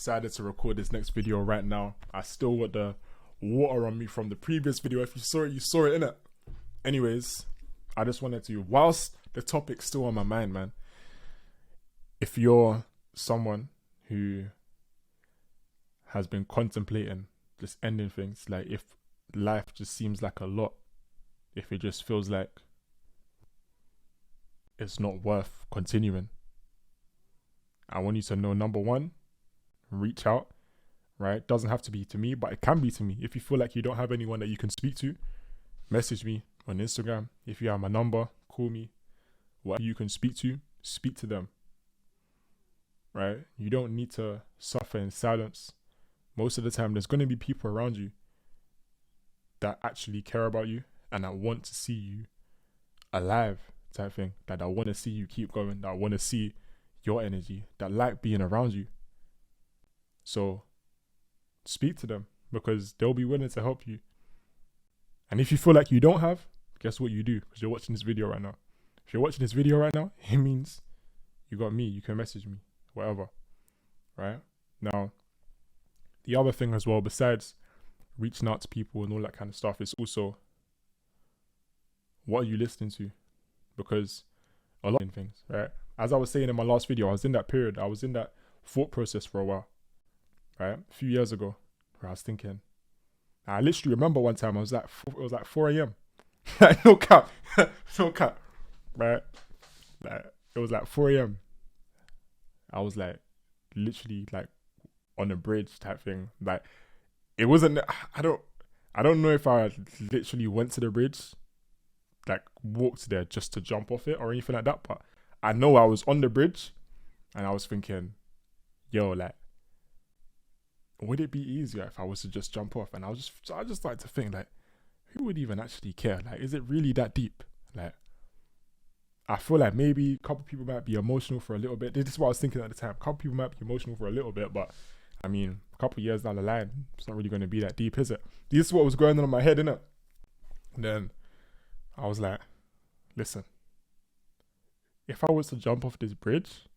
decided to record this next video right now. I still got the water on me from the previous video. If you saw it, innit? Anyways, I just wanted to, whilst the topic's still on my mind, man, if you're someone who has been contemplating just ending things, like if life just seems like a lot, if it just feels like it's not worth continuing, I want you to know, number one, reach out, right? Doesn't have to be to me, but it can be to me. If you feel like you don't have anyone that you can speak to, message me on Instagram. If you have my number, call me. Whatever you can speak to them, right? You don't need to suffer in silence. Most of the time, there's going to be people around you that actually care about you and that want to see you alive, type thing. That want to see you keep going, that want to see your energy, that like being around you. So speak to them, because they'll be willing to help you. And if you feel like you don't have, guess what you do? Because you're watching this video right now. If you're watching this video right now, it means you got me. You can message me, whatever, right? Now, the other thing as well, besides reaching out to people and all that kind of stuff, is also, what are you listening to? Because a lot of things, right? As I was saying in my last video, I was in that period. I was in that thought process for a while, right? A few years ago, where I was thinking, I literally remember one time it was like 4 a.m. no cap, right? Like, it was like 4 a.m. I was like, literally like on a bridge type thing. Like, it wasn't, I don't know if I literally went to the bridge, like walked there just to jump off it or anything like that, but I know I was on the bridge and I was thinking, yo, like, would it be easier if I was to just jump off? And I just started to think, like, who would even actually care? Like, is it really that deep? Like, I feel like maybe a couple people might be emotional for a little bit. This is what I was thinking at the time. A couple people might be emotional for a little bit, but I mean, a couple of years down the line, it's not really going to be that deep, is it? This is what was going on in my head, innit? And then I was like, listen, if I was to jump off this bridge,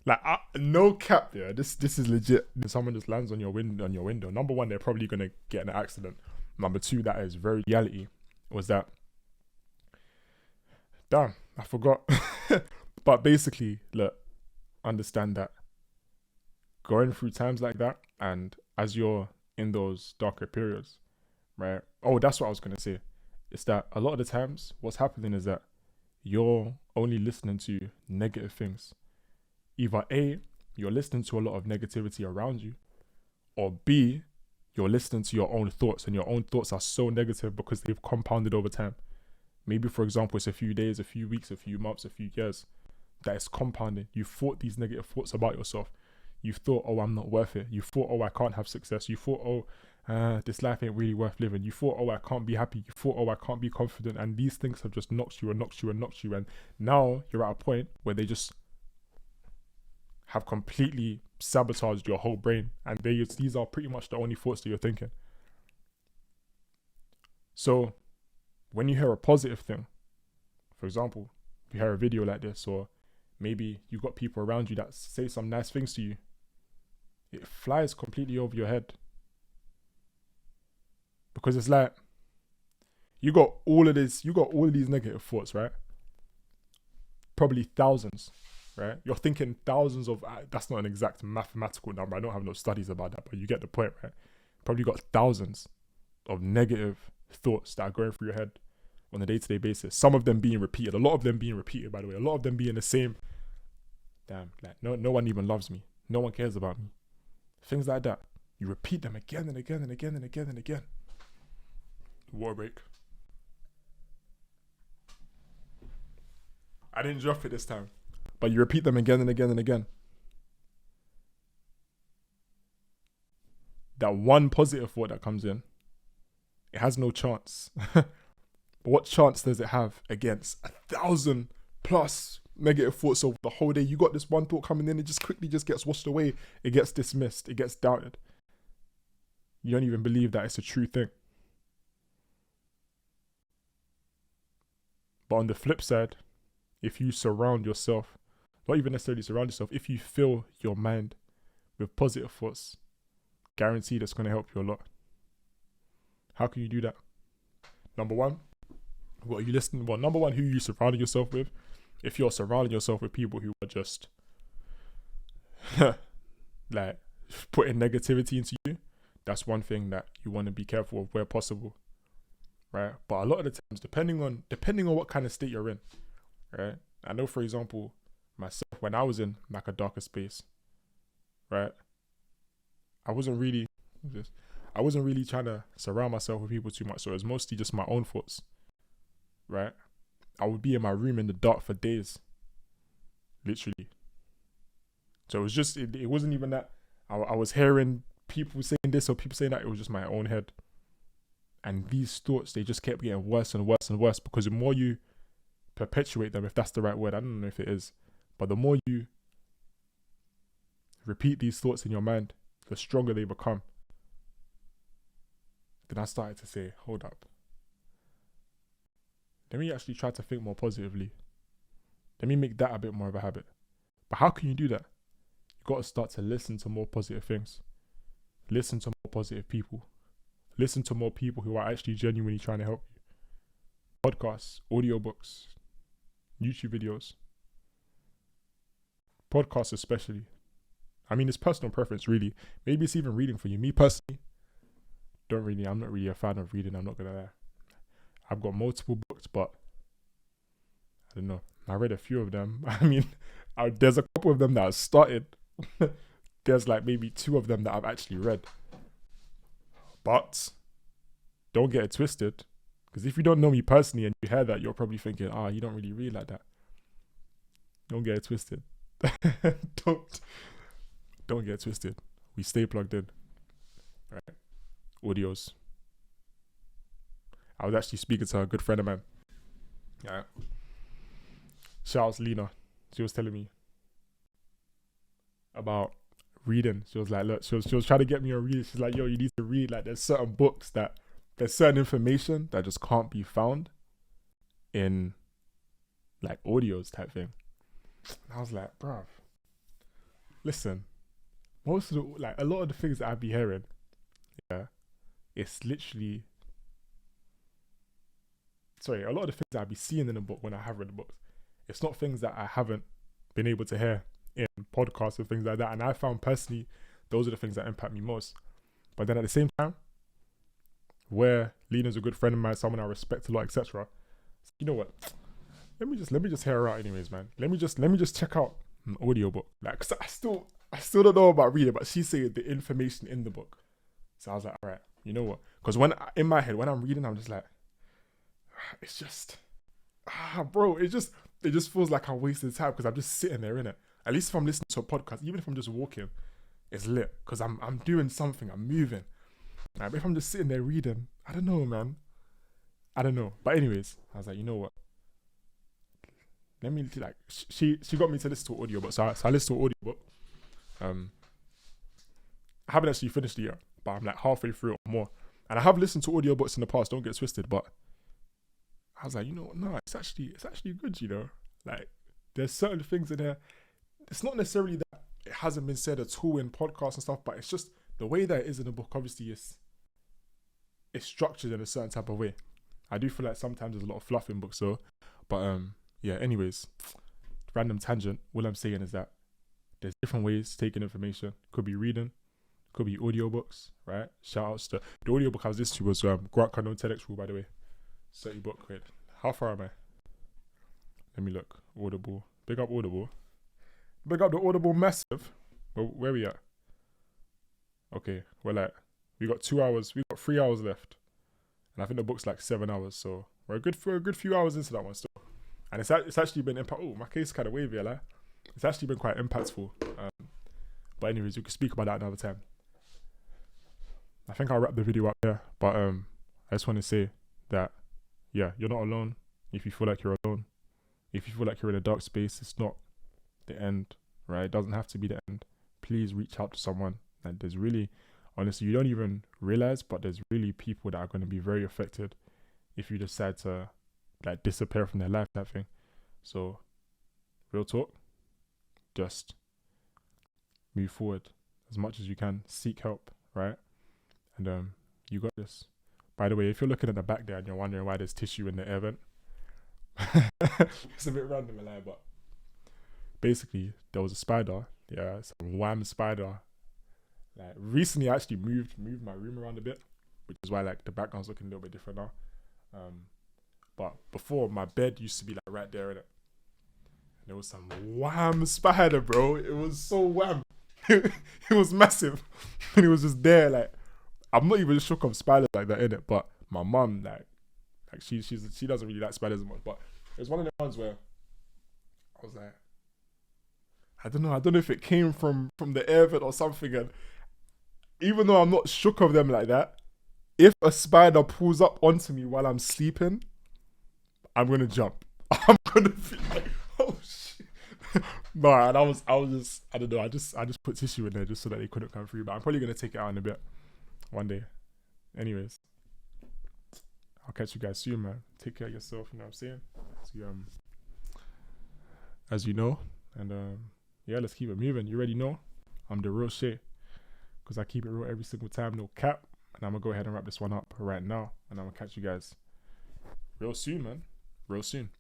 like, no cap, yeah, this is legit. If someone just lands on your window, number one, they're probably gonna get in an accident. Number two, that is very reality. Was that? Damn, I forgot. But basically, look, understand that going through times like that, and as you're in those darker periods, right? Oh, that's what I was gonna say. It's that a lot of the times, what's happening is that you're only listening to negative things. Either A, you're listening to a lot of negativity around you, or B, you're listening to your own thoughts, and your own thoughts are so negative because they've compounded over time. Maybe, for example, it's a few days, a few weeks, a few months, a few years that it's compounding. You've thought these negative thoughts about yourself. You've thought, oh, I'm not worth it. You thought, oh, I can't have success. You thought, oh, this life ain't really worth living. You thought, oh, I can't be happy. You thought, oh, I can't be confident. And these things have just knocked you. And now you're at a point where they just have completely sabotaged your whole brain. And these are pretty much the only thoughts that you're thinking. So when you hear a positive thing, for example, you hear a video like this, or maybe you've got people around you that say some nice things to you, it flies completely over your head. Because it's like, you got all of these negative thoughts, right? Probably thousands, right? You're thinking thousands of, that's not an exact mathematical number. I don't have no studies about that, but you get the point, right? Probably got thousands of negative thoughts that are going through your head on a day-to-day basis. Some of them being repeated, a lot of them being repeated, by the way. A lot of them being the same. Damn, like, no one even loves me. No one cares about me. Things like that. You repeat them again and again and again and again and again. Water break. I didn't drop it this time, but you repeat them again and again and again. That one positive thought that comes in, it has no chance. But what chance does it have against 1,000 plus negative thoughts over the whole day? You got this one thought coming in, it just quickly just gets washed away. It gets dismissed. It gets doubted. You don't even believe that it's a true thing. But on the flip side, if you surround yourself, not even necessarily surround yourself, if you fill your mind with positive thoughts, guaranteed it's going to help you a lot. How can you do that? Number one, what are you listening? Well, number one, who are you surrounding yourself with? If you're surrounding yourself with people who are just like putting negativity into you, that's one thing that you want to be careful of where possible, right? But a lot of the times, depending on what kind of state you're in, right? I know, for example, myself, when I was in like a darker space, right? I wasn't really trying to surround myself with people too much. So it was mostly just my own thoughts, right? I would be in my room in the dark for days, literally. So it was just, it wasn't even that I was hearing people saying this or people saying that. It was just my own head. And these thoughts, they just kept getting worse and worse and worse, because the more you perpetuate them, if that's the right word, I don't know if it is, but the more you repeat these thoughts in your mind, the stronger they become. Then I started to say, hold up. Let me actually try to think more positively. Let me make that a bit more of a habit. But how can you do that? You've got to start to listen to more positive things. Listen to more positive people. Listen to more people who are actually genuinely trying to help you. Podcasts, audiobooks, YouTube videos. Podcasts especially. I mean, it's personal preference, really. Maybe it's even reading for you. Me personally, I'm not really a fan of reading, I'm not going to lie. I've got multiple books, but I don't know. I read a few of them. I mean, there's a couple of them that I've started. There's like maybe 2 of them that I've actually read. But don't get it twisted, because if you don't know me personally and you hear that, you're probably thinking, you don't really read like that. Don't get it twisted. Don't get it twisted. We stay plugged in. Right. Audios. I was actually speaking to a good friend of mine. Yeah. Shout out to Lena. She was telling me about reading. She was like, look, she was trying to get me to read. She's like, yo, you need to read. Like, there's certain books there's certain information that just can't be found in like audios type thing. And I was like, bruv, listen, a lot of the things that I'd be hearing, yeah, it's literally, a lot of the things that I'd be seeing in the book when I have read the books, it's not things that I haven't been able to hear in podcasts and things like that. And I found personally, those are the things that impact me most. But then at the same time, where Lena's a good friend of mine, someone I respect a lot, etc. You know what? Let me just hear her out anyways, man. Let me just check out an audiobook. Like, 'cause I still don't know about reading, but she's saying the information in the book. So I was like, all right, you know what? Because in my head, when I'm reading, I'm just like, it's just, bro, it just feels like I wasted time because I'm just sitting there in it. At least if I'm listening to a podcast, even if I'm just walking, it's lit because I'm doing something, I'm moving. Like, if I'm just sitting there reading, I don't know, man. I don't know. But anyways, I was like, you know what? Let me she got me to listen to an audiobook. So I listened to an audiobook. I haven't actually finished it yet, but I'm like halfway through it or more. And I have listened to audiobooks in the past, don't get twisted, but I was like, you know what? No, it's actually good, you know? Like, there's certain things in there. It's not necessarily that it hasn't been said at all in podcasts and stuff, but it's just the way that it is in the book, obviously, it's structured in a certain type of way. I do feel like sometimes there's a lot of fluff in books, so, but yeah, anyways, random tangent. All I'm saying is that there's different ways to take in information. Could be reading, could be audiobooks, right? Shout outs to the audiobook I was listening to was Grant Cardone TEDx Rule, by the way. 30 book. Wait, how far am I? Let me look. Audible. Big up Audible. Big up the Audible massive. Where we at? Okay, we got 2 hours. We got 3 hours left, and I think the book's like 7 hours. So we're a good few hours into that one still. And it's actually been Oh, my case is kind of wavy, like. It's actually been quite impactful. But anyways, we can speak about that another time. I think I'll wrap the video up there. But I just want to say that, yeah, you're not alone. If you feel like you're alone, if you feel like you're in a dark space, it's not the end, right? It doesn't have to be the end. Please reach out to someone. And there's really, honestly, you don't even realize, but there's really people that are going to be very affected if you decide to like disappear from their life, that thing. So, real talk, just move forward as much as you can. Seek help, right? And you got this. By the way, if you're looking at the back there and you're wondering why there's tissue in the air vent, it's a bit random, but basically there was a spider. Yeah, it's a wham spider. Like recently, I actually moved my room around a bit, which is why like the background's looking a little bit different now. But before, my bed used to be like right there in it. And there was some wham spider, bro. It was so wham. It was massive, and it was just there. Like, I'm not even shook of spiders like that in it. But my mum, like she doesn't really like spiders as much. But it was one of the ones where I was like, I don't know if it came from the air vent or something. And even though I'm not shook of them like that, if a spider pulls up onto me while I'm sleeping, I'm gonna jump. I'm gonna be like, oh shit. No, and I was just, I don't know, I just put tissue in there just so that they couldn't come through. But I'm probably gonna take it out in a bit, one day. Anyways, I'll catch you guys soon, man. Take care of yourself. You know what I'm saying? So, as you know, and yeah, let's keep it moving. You already know, I'm the real shit, because I keep it real every single time, no cap. And I'm gonna go ahead and wrap this one up right now, and I'm gonna catch you guys real soon, man. Real soon.